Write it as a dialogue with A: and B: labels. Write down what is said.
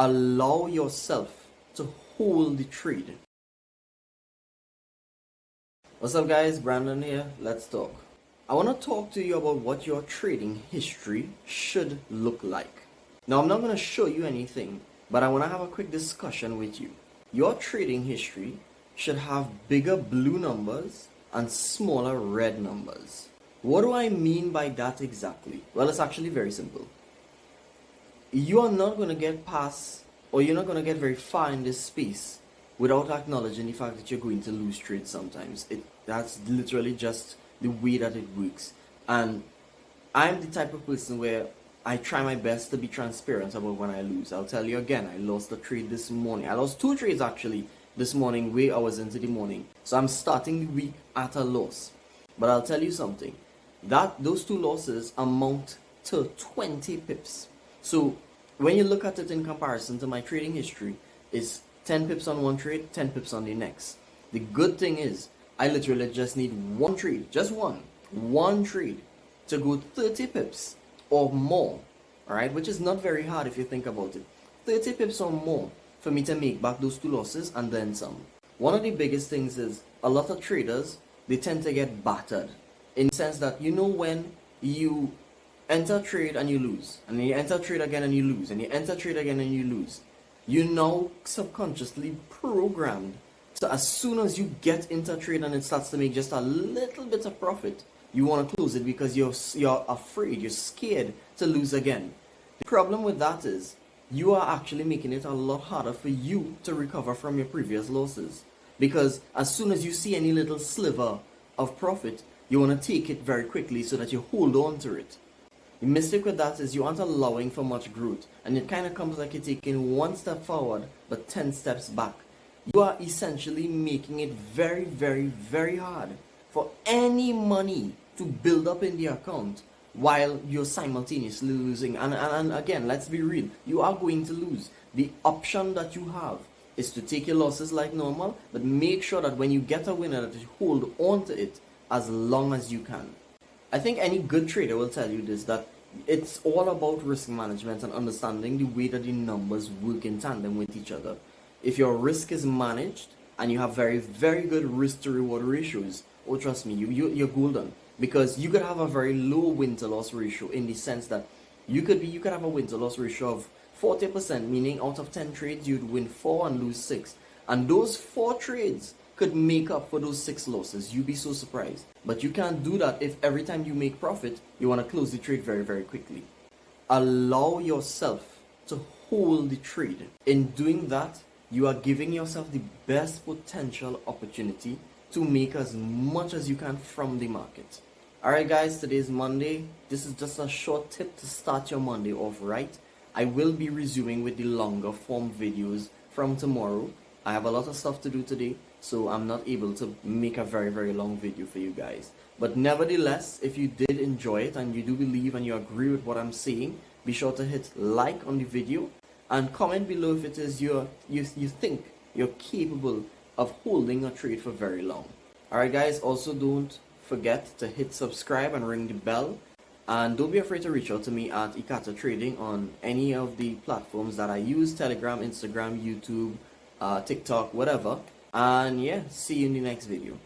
A: Allow yourself to hold the trade. What's up guys, Brandon here. Let's talk. I want to talk to you about what your trading history should look like. Now I'm not going to show you anything, but I want to have a quick discussion with you. Your trading history should have bigger blue numbers and smaller red numbers. What do I mean by that exactly? Well, it's actually very simple. You are not going to get past, or you're not going to get very far in this space without acknowledging the fact that you're going to lose trades sometimes. That's literally just the way that it works. And I'm the type of person where I try my best to be transparent about when I lose. I'll tell you again, I lost a trade this morning. I lost 2 trades actually this morning, way hours into the morning. So I'm starting the week at a loss. But I'll tell you something, that those 2 losses amount to 20 pips. So when you look at it in comparison to my trading history, it's 10 pips on one trade, 10 pips on the next. The good thing is, I literally just need one trade, just one trade to go 30 pips or more, alright? Which is not very hard if you think about it. 30 pips or more for me to make back those 2 losses and then some. One of the biggest things is, a lot of traders, they tend to get battered. In the sense that, you know, when you enter trade and you lose, and then you enter trade again and you lose, and you enter trade again and you lose. You're now subconsciously programmed to, as soon as you get into trade and it starts to make just a little bit of profit, you want to close it because you're afraid, you're scared to lose again. The problem with that is, you are actually making it a lot harder for you to recover from your previous losses. Because as soon as you see any little sliver of profit, you want to take it very quickly so that you hold on to it. The mistake with that is you aren't allowing for much growth, and it kind of comes like you're taking 1 step forward but 10 steps back. You are essentially making it very, very, very hard for any money to build up in the account while you're simultaneously losing. And again, let's be real, you are going to lose. The option that you have is to take your losses like normal, but make sure that when you get a winner that you hold on to it as long as you can. I think any good trader will tell you this, that it's all about risk management and understanding the way that the numbers work in tandem with each other. If your risk is managed and you have very, very good risk to reward ratios, oh trust me, you're golden. Because you could have a very low win to loss ratio, in the sense that you could have a win to loss ratio of 40%, meaning out of 10 trades you'd win 4 and lose 6. And those 4 trades could make up for those 6 losses. You'd be so surprised. But you can't do that if every time you make profit, you want to close the trade very, very quickly. Allow yourself to hold the trade. In doing that, you are giving yourself the best potential opportunity to make as much as you can from the market. Alright guys, today is Monday. This is just a short tip to start your Monday off right. I will be resuming with the longer form videos from tomorrow. I have a lot of stuff to do today, so I'm not able to make a very, very long video for you guys. But nevertheless, if you did enjoy it and you do believe and you agree with what I'm saying, be sure to hit like on the video and comment below if it is you think you're capable of holding a trade for very long. Alright guys, also don't forget to hit subscribe and ring the bell. And don't be afraid to reach out to me at Ikata Trading on any of the platforms that I use: Telegram, Instagram, YouTube, TikTok, whatever. And yeah, see you in the next video.